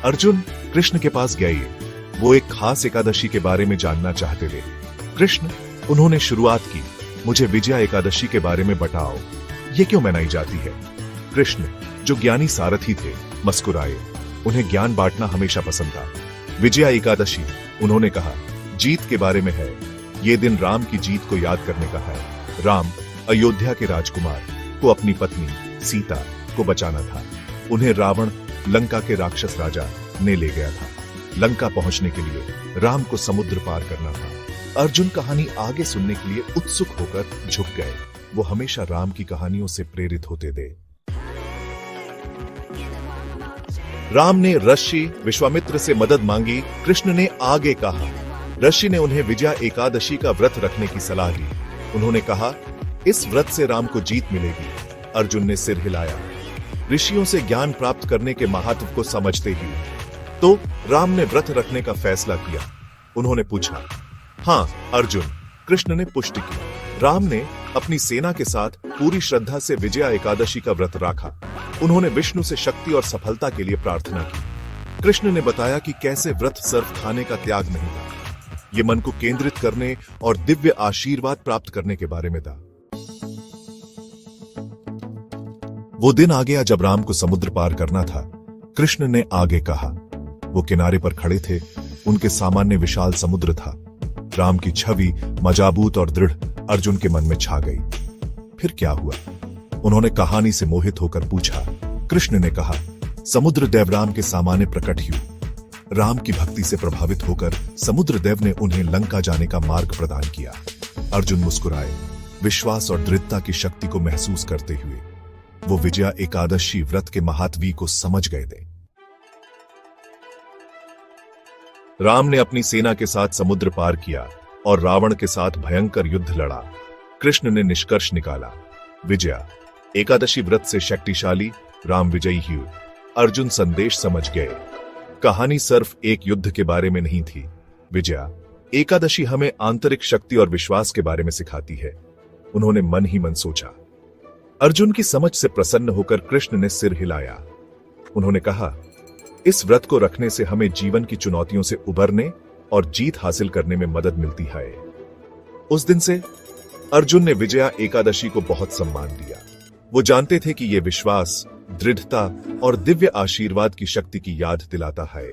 अर्जुन कृष्ण के पास गए। वो एक खास एकादशी के बारे में जानना चाहते थे। कृष्ण उन्होंने शुरुआत की, मुझे विजया एकादशी के बारे में बताओ, ये क्यों मनाई जाती है? कृष्ण जो ज्ञानी सारथी थे मुस्कुराए। उन्हें ज्ञान बांटना हमेशा पसंद था। विजया एकादशी, उन्होंने कहा, जीत के बारे में है। ये दिन राम की जीत को याद करने का है। राम अयोध्या के राजकुमार को अपनी पत्नी सीता को बचाना था। उन्हें रावण लंका के राक्षस राजा ने ले गया था। लंका पहुंचने के लिए राम को समुद्र पार करना था। अर्जुन कहानी आगे सुनने के लिए उत्सुक होकर झुक गए। वो हमेशा राम की कहानियों से प्रेरित होते थे। राम ने ऋषि विश्वामित्र से मदद मांगी। कृष्ण ने आगे कहा। ऋषि ने उन्हें विजया एकादशी का व्रत रखने की सलाह दी। उन्होंने कहा, इस व्रत से राम को जीत मिलेगी। अर्जुन ने सिर हिलाया। ऋषियों से ज्ञान प्राप्त करने के महत्व को समझते ही तो राम ने व्रत रखने का फैसला किया। उन्होंने पूछा, हाँ अर्जुन। कृष्ण ने पुष्टि की। राम ने अपनी सेना के साथ पूरी श्रद्धा से विजया एकादशी का व्रत रखा। उन्होंने विष्णु से शक्ति और सफलता के लिए प्रार्थना की। कृष्ण ने बताया कि कैसे व्रत सिर्फ खाने का त्याग नहीं था, ये मन को केंद्रित करने और दिव्य आशीर्वाद प्राप्त करने के बारे में था। वो दिन आ गया जब राम को समुद्र पार करना था। कृष्ण ने आगे कहा। वो किनारे पर खड़े थे। उनके सामने विशाल समुद्र था। राम की छवि मजबूत और दृढ़ अर्जुन के मन में छा गई। फिर क्या हुआ? उन्होंने कहानी से मोहित होकर पूछा। कृष्ण ने कहा, समुद्र देव राम के सामने प्रकट हुए। राम की भक्ति से प्रभावित होकर समुद्र देव ने उन्हें लंका जाने का मार्ग प्रदान किया। अर्जुन मुस्कुराए, विश्वास और दृढ़ता की शक्ति को महसूस करते हुए। वो विजया एकादशी व्रत के महात्वी को समझ गए थे। राम ने अपनी सेना के साथ समुद्र पार किया और रावण के साथ भयंकर युद्ध लड़ा। कृष्ण ने निष्कर्ष निकाला, विजया एकादशी व्रत से शक्तिशाली राम विजयी हुए। अर्जुन संदेश समझ गए। कहानी सिर्फ एक युद्ध के बारे में नहीं थी। विजया एकादशी हमें आंतरिक शक्ति और विश्वास के बारे में सिखाती है। उन्होंने मन ही मन सोचा। अर्जुन की समझ से प्रसन्न होकर कृष्ण ने सिर हिलाया। उन्होंने कहा, इस व्रत को रखने से हमें जीवन की चुनौतियों से उबरने और जीत हासिल करने में मदद मिलती है। उस दिन से अर्जुन ने विजया एकादशी को बहुत सम्मान दिया। वो जानते थे कि यह विश्वास, दृढ़ता और दिव्य आशीर्वाद की शक्ति की याद दिलाता है।